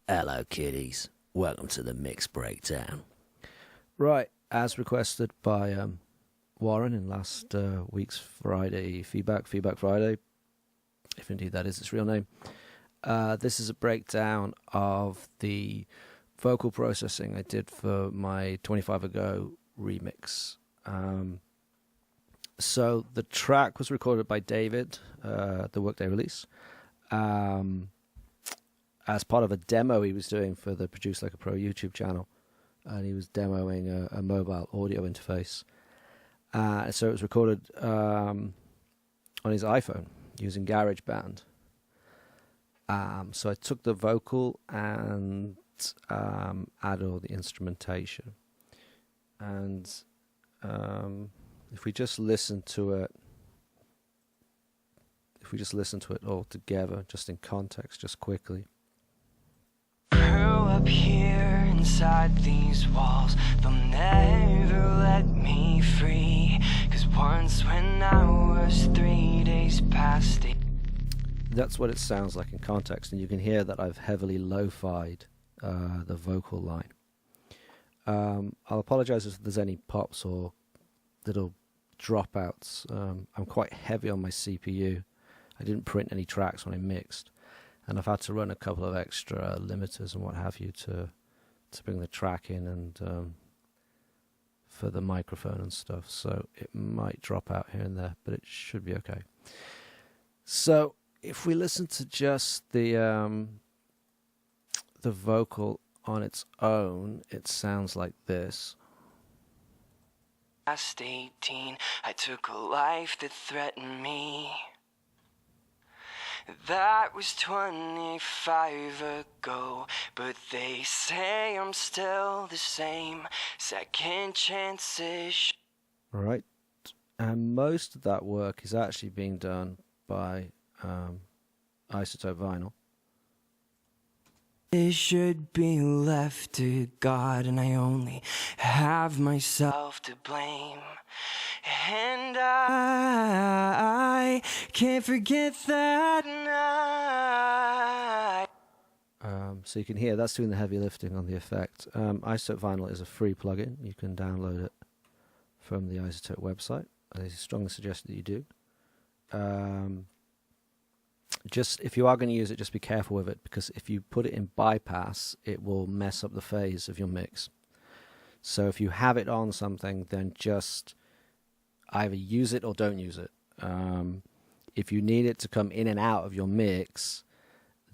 Hello, kiddies. Welcome to the mix breakdown. Right, as requested by Warren in last week's Friday Feedback Friday, if indeed that is its real name. This is a breakdown of the vocal processing I did for my 25 Ago remix. So the track was recorded by David, the Workday Release, as part of a demo he was doing for the Produce Like a Pro YouTube channel. And he was demoing a mobile audio interface. So it was recorded on his iPhone using GarageBand. So I took the vocal and added all the instrumentation. And if we just listen to it all together, just in context, just quickly. Grew up here inside these walls, they'll never let me free. 'Cause once when I was 3 days past it. That's what it sounds like in context, and you can hear that I've heavily lo-fied the vocal line. I'll apologize if there's any pops or little dropouts. I'm quite heavy on my CPU. I didn't print any tracks when I mixed, and I've had to run a couple of extra limiters and what have you to bring the track in and for the microphone and stuff. So it might drop out here and there, but it should be okay. So if we listen to just the vocal on its own, it sounds like this. Past 18, I took a life that threatened me. That was 25 ago, but they say I'm still the same. Second chances. Right, and most of that work is actually being done by Isotope Vinyl. It should be left to God, and I only have myself to blame. And I can't forget that night. So you can hear that's doing the heavy lifting on the effect. Isotope Vinyl is a free plugin. You can download it from the Isotope website. I strongly suggest that you do. Just if you are going to use it, just be careful with it, because if you put it in bypass, it will mess up the phase of your mix. So if you have it on something, then just either use it or don't use it. If you need it to come in and out of your mix,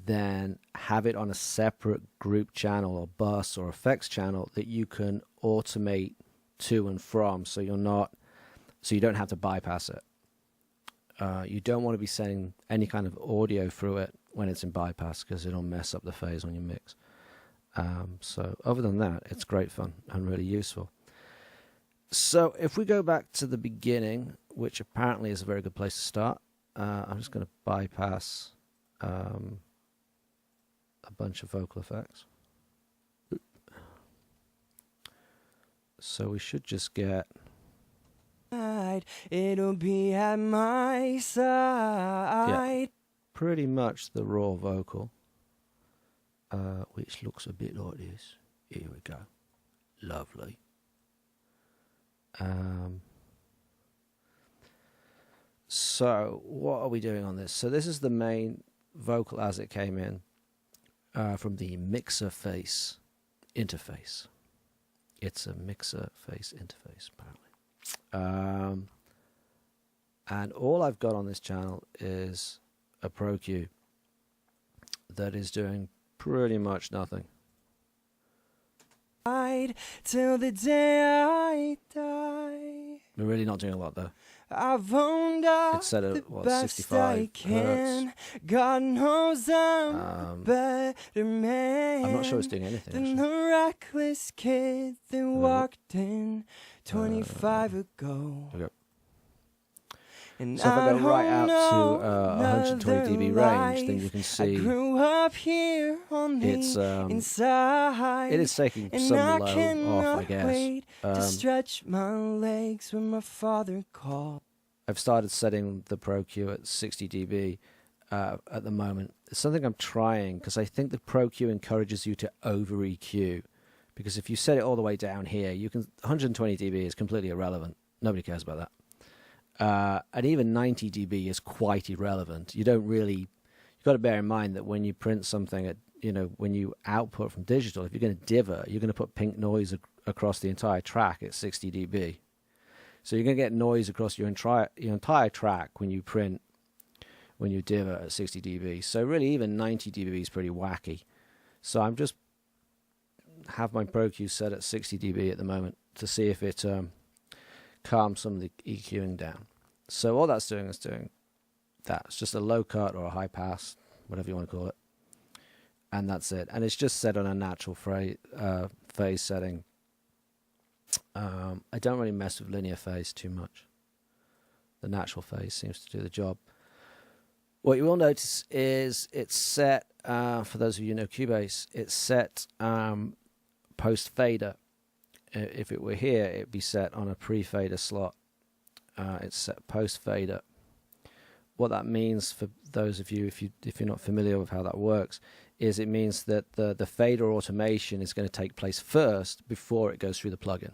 then have it on a separate group channel or bus or effects channel that you can automate to and from, so you don't have to bypass it. You don't want to be sending any kind of audio through it when it's in bypass, because it'll mess up the phase on your mix. So other than that, it's great fun and really useful. So if we go back to the beginning, which apparently is a very good place to start, I'm just going to bypass a bunch of vocal effects. So we should just get... It'll be at my side. Yeah, pretty much the raw vocal, which looks a bit like this. Here we go. Lovely. So what are we doing on this? So this is the main vocal as it came in from the mixer face interface. It's a mixer face interface, apparently. And all I've got on this channel is a Pro Q that is doing pretty much nothing. Till the day I die. We're really not doing a lot though. I've owned up It's set at the what, best 65 I can. hertz. God knows I'm a better man. I'm not sure it's doing anything than actually. the reckless kid that walked in 25 ago. Okay. And So if I go right out to 120 dB range, life. then you can I see grew up here on the it's inside. it is taking And some I low off, I cannot guess. wait to stretch my legs when my father called. I've started setting the Pro Q at 60 dB, at the moment. It's something I'm trying because I think the Pro Q encourages you to over EQ. Because if you set it all the way down here, 120 dB is completely irrelevant. Nobody cares about that. And even 90 dB is quite irrelevant. You've got to bear in mind that when you print something when you output from digital, if you're going to diver, you're going to put pink noise across the entire track at 60 dB. So you're going to get noise across your entire track when you print, when you diver at 60 dB. So really even 90 dB is pretty wacky. So I'm just have my Pro Q set at 60 dB at the moment to see if it calms some of the EQing down. So all that's doing is doing that. It's just a low cut or a high pass, whatever you want to call it. And that's it. And it's just set on a natural phase setting. I don't really mess with linear phase too much. The natural phase seems to do the job. What you will notice is it's set, for those of you who know Cubase, it's set post fader. If it were here, it'd be set on a pre-fader slot. It's set post fader. What that means for those of you, if you're not familiar with how that works, is it means that the fader automation is going to take place first before it goes through the plugin.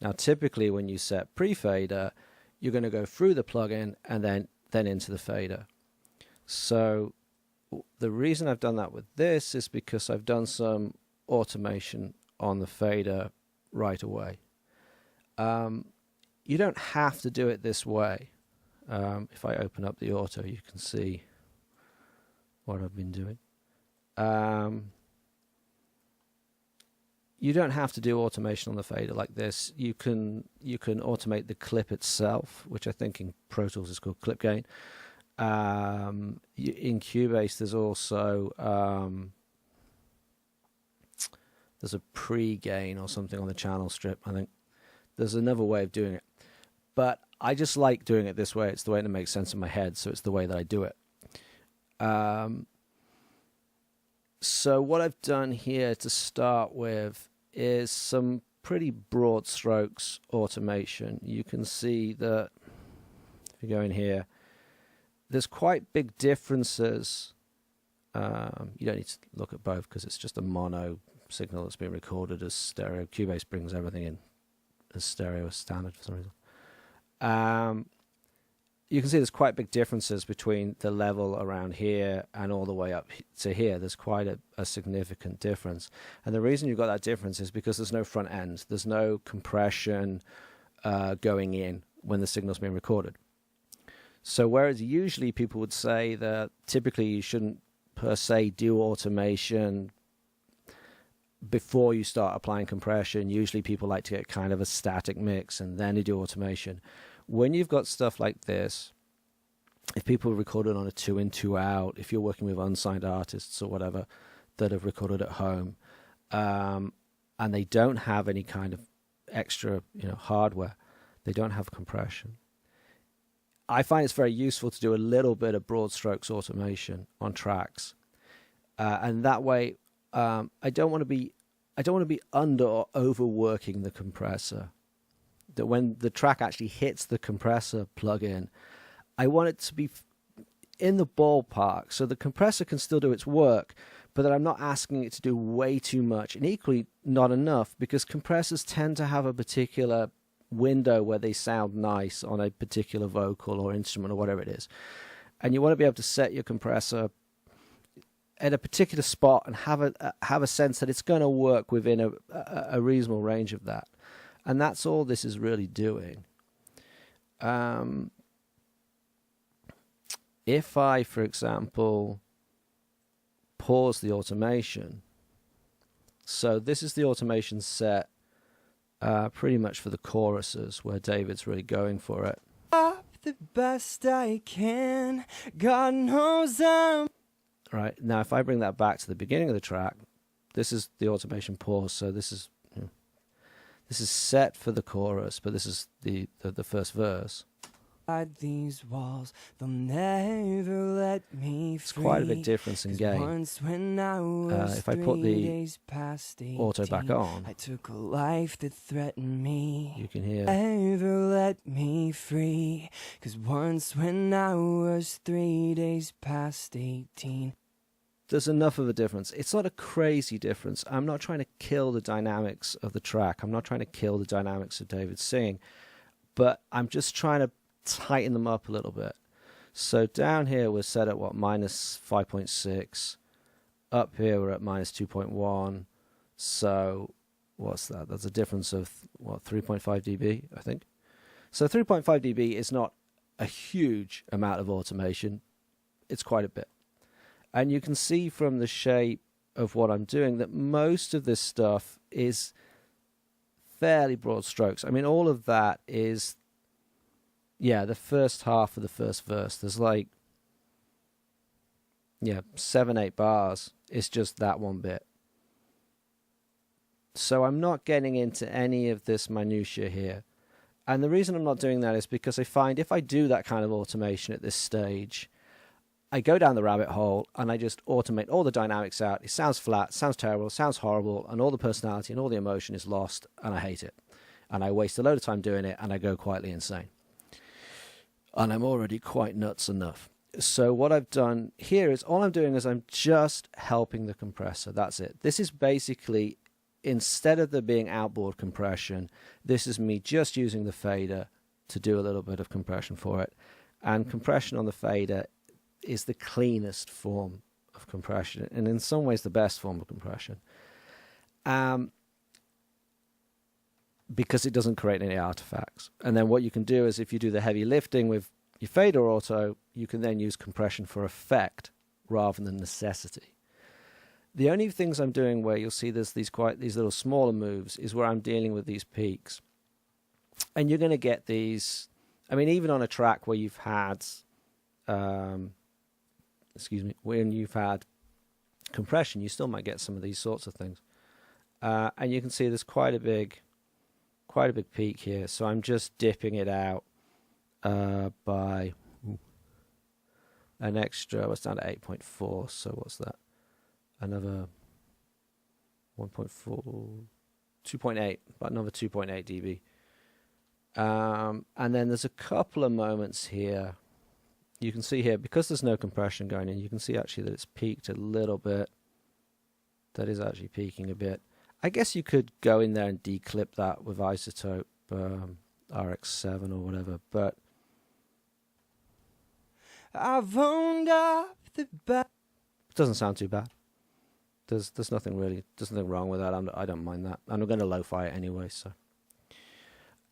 Now, typically when you set pre-fader, you're going to go through the plugin and then into the fader. So the reason I've done that with this is because I've done some automation on the fader right away. You don't have to do it this way. If I open up the auto, you can see what I've been doing. You don't have to do automation on the fader like this. You can automate the clip itself, which I think in Pro Tools is called clip gain. In Cubase, there's also there's a pre-gain or something on the channel strip. I think there's another way of doing it, but I just like doing it this way. It's the way that makes sense in my head, so it's the way that I do it. So what I've done here to start with is some pretty broad strokes automation. You can see that if you go in here, there's quite big differences. You don't need to look at both because it's just a mono signal that's been recorded as stereo. Cubase brings everything in as stereo as standard for some reason. You can see there's quite big differences between the level around here and all the way up to here. There's quite a significant difference. And the reason you've got that difference is because there's no front end. There's no compression going in when the signal's being recorded. So whereas usually people would say that typically you shouldn't per se do automation before you start applying compression, usually people like to get kind of a static mix and then they do automation. When you've got stuff like this, if people record it on a 2-in, 2-out, if you're working with unsigned artists or whatever that have recorded at home, and they don't have any kind of extra hardware, they don't have compression, I find it's very useful to do a little bit of broad strokes automation on tracks, and that way I don't want to be under or overworking the compressor. That when the track actually hits the compressor plugin, I want it to be in the ballpark so the compressor can still do its work, but that I'm not asking it to do way too much and equally not enough, because compressors tend to have a particular window where they sound nice on a particular vocal or instrument or whatever it is. And you want to be able to set your compressor at a particular spot and have a sense that it's going to work within a reasonable range of that. And that's all this is really doing. If I, for example, pause the automation, so this is the automation set pretty much for the choruses where David's really going for it. The best I can, God knows I'm... Right, now if I bring that back to the beginning of the track, this is the automation pause, so this is set for the chorus, but this is the first verse. These walls, they'll never let me free. It's quite a big difference in gain. Once when I was if I put the 18, auto back on, I took a life that threatened me. you can hear. Never let me free. 'Cause once when I was 3 days past 18. There's enough of a difference. It's not a crazy difference. I'm not trying to kill the dynamics of the track. I'm not trying to kill the dynamics of David singing. But I'm just trying to tighten them up a little bit. So down here we're set at what, minus 5.6. Up here we're at minus 2.1. So what's that? That's a difference of what, 3.5 dB, I think. So 3.5 dB is not a huge amount of automation. It's quite a bit. And you can see from the shape of what I'm doing that most of this stuff is fairly broad strokes. I mean, all of that is, yeah, the first half of the first verse. There's like, 7-8 bars. It's just that one bit. So I'm not getting into any of this minutiae here. And the reason I'm not doing that is because I find if I do that kind of automation at this stage, I go down the rabbit hole and I just automate all the dynamics out. It sounds flat, sounds terrible, sounds horrible, and all the personality and all the emotion is lost, and I hate it. And I waste a load of time doing it, and I go quietly insane. And I'm already quite nuts enough. So what I've done here is all I'm doing is I'm just helping the compressor. That's it. This is basically, instead of there being outboard compression, this is me just using the fader to do a little bit of compression for it. And compression on the fader is the cleanest form of compression, and in some ways the best form of compression. Because it doesn't create any artifacts. And then what you can do is if you do the heavy lifting with your fader auto, you can then use compression for effect rather than necessity. The only things I'm doing where you'll see there's these little smaller moves is where I'm dealing with these peaks. And you're going to get these, I mean, even on a track where you've had, when you've had compression, you still might get some of these sorts of things. And you can see there's quite a big peak here. So I'm just dipping it out by an extra, it's down to 8.4. So what's that? Another 1.4, 2.8, about another 2.8 dB. And then there's a couple of moments here. You can see here, because there's no compression going in, you can see actually that it's peaked a little bit. That is actually peaking a bit. I guess you could go in there and declip that with isotope RX7 or whatever, but I've owned up the back. It doesn't sound too bad. There's nothing wrong with that. I don't mind that. And I'm going to lo-fi it anyway. So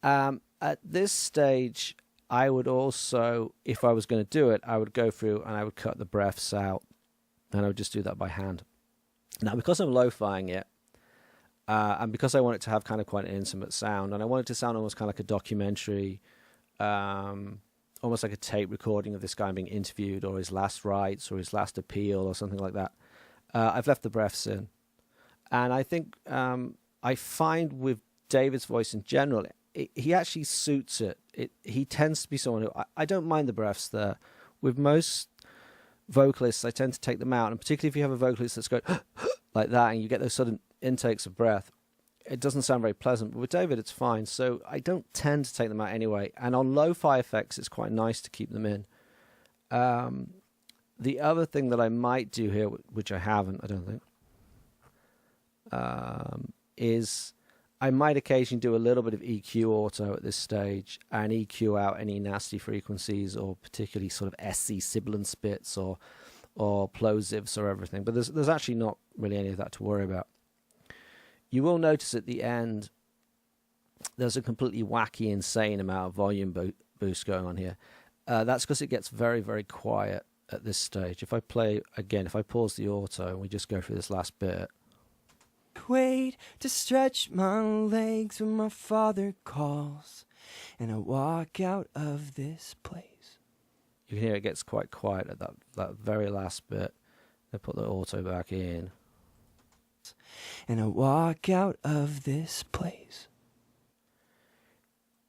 at this stage, I would also, if I was going to do it, I would go through and I would cut the breaths out, and I would just do that by hand. Now, because I'm lo-fiing it, and because I want it to have kind of quite an intimate sound, and I want it to sound almost kind of like a documentary, almost like a tape recording of this guy being interviewed, or his last rites, or his last appeal, or something like that, I've left the breaths in. And I think I find with David's voice in general, he actually suits it. He tends to be someone who, I don't mind the breaths there. With most vocalists, I tend to take them out, and particularly if you have a vocalist that's going like that, and you get those sudden intakes of breath, it doesn't sound very pleasant. But with David, it's fine. So I don't tend to take them out anyway. And on lo-fi effects, it's quite nice to keep them in. The other thing that I might do here, which I haven't, I don't think, is I might occasionally do a little bit of EQ auto at this stage and EQ out any nasty frequencies or particularly sort of SC sibilant bits or plosives or everything. But there's actually not really any of that to worry about. You will notice at the end there's a completely wacky, insane amount of volume boost going on here. That's because it gets very, very quiet at this stage. If I play again, if I pause the auto and we just go through this last bit. Wait to stretch my legs when my father calls, and I walk out of this place. You can hear it gets quite quiet at that very last bit. I put the auto back in. And I walk out of this place.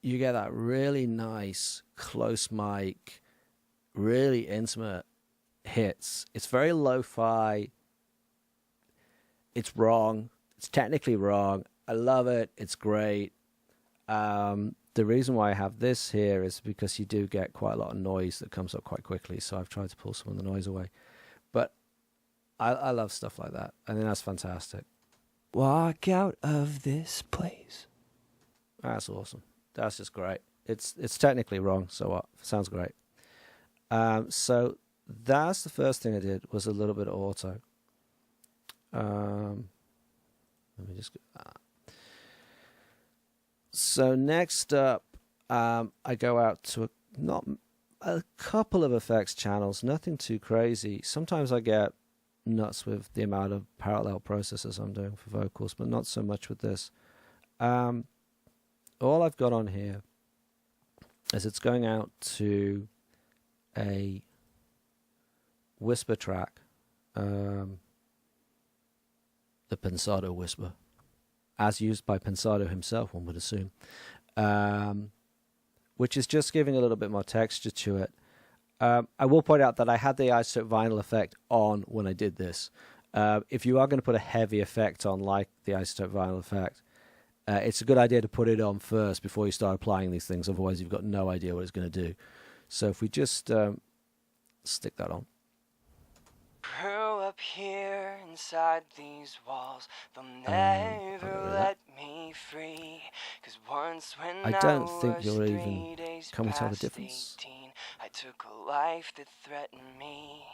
you get that really nice close mic, really intimate hits. It's very lo-fi. It's wrong. It's technically wrong. I love it. It's great. The reason why I have this here is because you do get quite a lot of noise that comes up quite quickly, so I've tried to pull some of the noise away. But I love stuff like that. I think that's fantastic. Walk out of this place. That's awesome. That's just great. It's technically wrong, so what? Sounds great. So that's the first thing I did, was a little bit of auto. Let me just get that. So next up, I go out to a couple of effects channels, nothing too crazy. Sometimes I get nuts with the amount of parallel processes I'm doing for vocals, but not so much with this. All I've got on here is it's going out to a whisper track, the Pensado whisper, as used by Pensado himself, one would assume, which is just giving a little bit more texture to it. I will point out that I had the isotope vinyl effect on when I did this. If you are going to put a heavy effect on, like the isotope vinyl effect, it's a good idea to put it on first before you start applying these things. Otherwise, you've got no idea what it's going to do. So if we just stick that on. Grew up here inside these walls. They'll never let me free. 'Cause once when I don't think was you'll 3 even days come and tell the past difference. 18, I took a life that threatened me.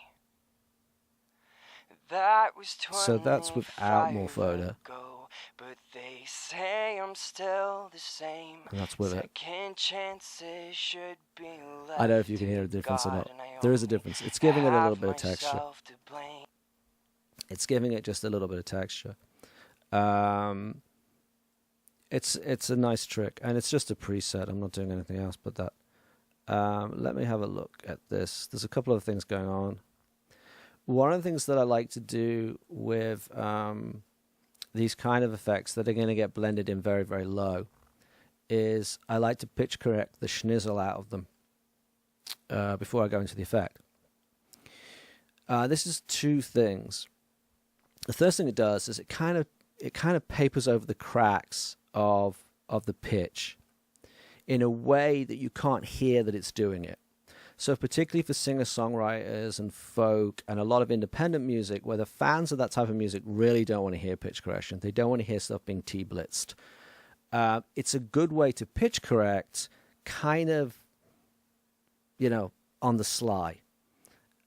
That was So that's without 25 Morphoda. ago, but they say I'm still the same. And that's with it. Second chances should be left. I don't know if you can hear a difference or God, not. and I There is a only difference. It's giving it a little have bit of texture. myself to blame. It's giving it just a little bit of texture. It's a nice trick, and it's just a preset. I'm not doing anything else but that. Let me have a look at this. There's a couple of things going on. One of the things that I like to do with these kind of effects that are going to get blended in very, very low is I like to pitch correct the schnizzle out of them before I go into the effect. This is two things. The first thing it does is it kind of papers over the cracks of the pitch in a way that you can't hear that it's doing it. So particularly for singer-songwriters and folk and a lot of independent music, where the fans of that type of music really don't want to hear pitch correction. They don't want to hear stuff being T-blitzed. It's a good way to pitch correct, kind of, on the sly.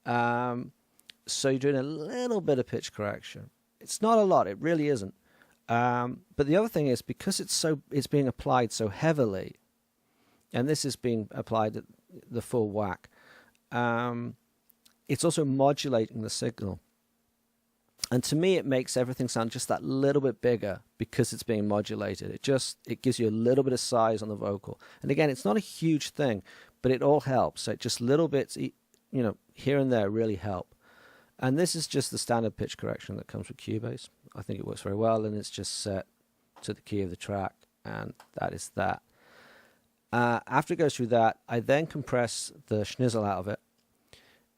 So you're doing a little bit of pitch correction. It's not a lot. It really isn't. But the other thing is, because it's being applied so heavily, and this is being applied at the full whack, it's also modulating the signal. And to me, it makes everything sound just that little bit bigger because it's being modulated. It gives you a little bit of size on the vocal. And again, it's not a huge thing, but it all helps. So just little bits, here and there really help. And this is just the standard pitch correction that comes with Cubase. I think it works very well, and it's just set to the key of the track, and that is that. After it goes through that, I then compress the schnizzle out of it.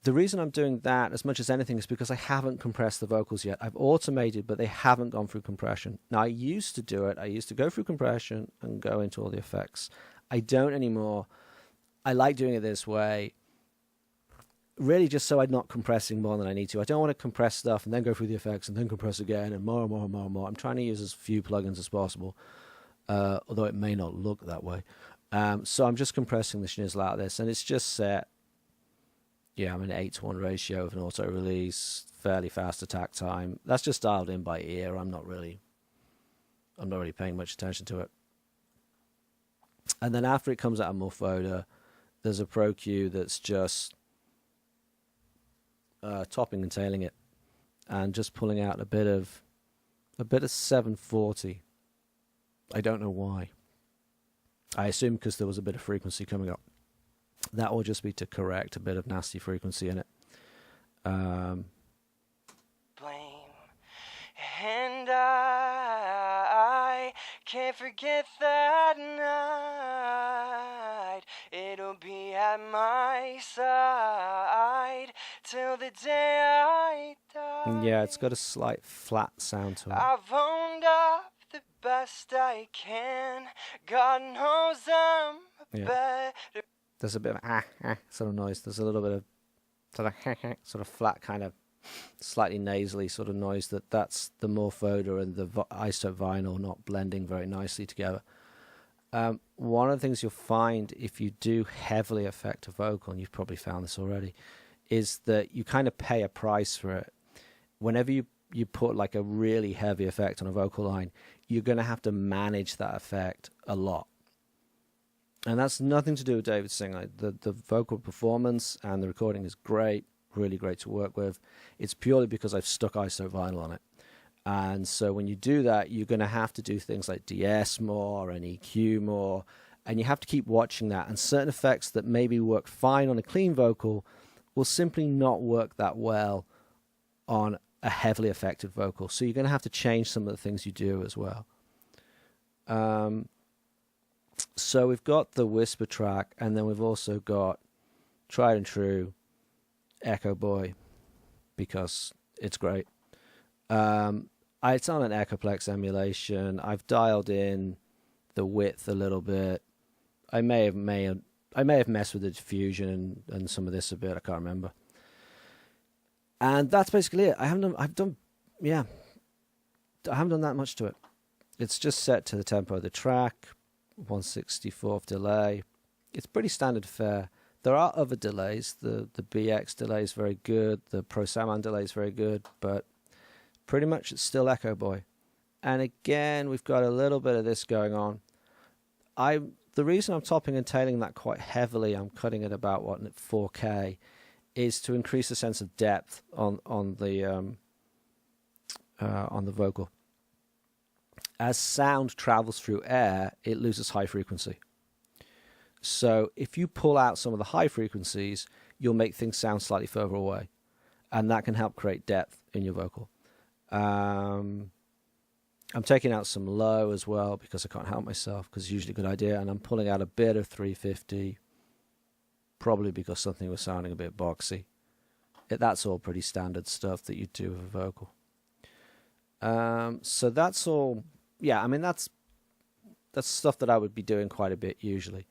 The reason I'm doing that as much as anything is because I haven't compressed the vocals yet. I've automated, but they haven't gone through compression. Now, I used to do it. I used to go through compression and go into all the effects. I don't anymore. I like doing it this way, really just so I'm not compressing more than I need to. I don't want to compress stuff and then go through the effects and then compress again and more and more and more and more. I'm trying to use as few plugins as possible, although it may not look that way. So I'm just compressing the schnizzle out of this, and it's just set. I'm an 8:1 ratio of an auto release, fairly fast attack time. That's just dialed in by ear. I'm not really paying much attention to it. And then after it comes out of Morphoda, there's a Pro Q that's just topping and tailing it, and just pulling out a bit of 740. I don't know why. I assume because there was a bit of frequency coming up. That will just be to correct a bit of nasty frequency in it. Blame, and I can't forget that night. you'll be at my side till the day I die. Yeah, it's got a slight flat sound to it. I've owned up the best I can. God knows I'm better. There's a bit of sort of noise. There's a little bit of sort of flat kind of slightly nasally sort of noise. That's the Morphoda and the isotope vinyl not blending very nicely together. One of the things you'll find if you do heavily affect a vocal, and you've probably found this already, is that you kind of pay a price for it. Whenever you put like a really heavy effect on a vocal line, you're going to have to manage that effect a lot. And that's nothing to do with David singing. The vocal performance and the recording is great, really great to work with. It's purely because I've stuck isotope vinyl on it. And so when you do that, you're going to have to do things like DS more and EQ more, and you have to keep watching that. And certain effects that maybe work fine on a clean vocal will simply not work that well on a heavily affected vocal. So you're going to have to change some of the things you do as well. So we've got the whisper track, and then we've also got tried and true Echo Boy, because it's great. It's on an Echoplex emulation. I've dialed in the width a little bit. I may have messed with the diffusion and some of this a bit. I can't remember. And that's basically it. I haven't done that much to it. It's just set to the tempo of the track, 1/64th delay. It's pretty standard fare. There are other delays. The BX delay is very good. The Pro Saman delay is very good, but pretty much it's still Echo Boy. And again, we've got a little bit of this going on. The reason I'm topping and tailing that quite heavily, I'm cutting it about 4K, is to increase the sense of depth on the vocal. As sound travels through air, it loses high frequency. So if you pull out some of the high frequencies, you'll make things sound slightly further away, and that can help create depth in your vocal. I'm taking out some low as well because I can't help myself, because it's usually a good idea, and I'm pulling out a bit of 350, probably because something was sounding a bit boxy. That's all pretty standard stuff that you do with a vocal. So that's all. Yeah, I mean that's stuff that I would be doing quite a bit usually.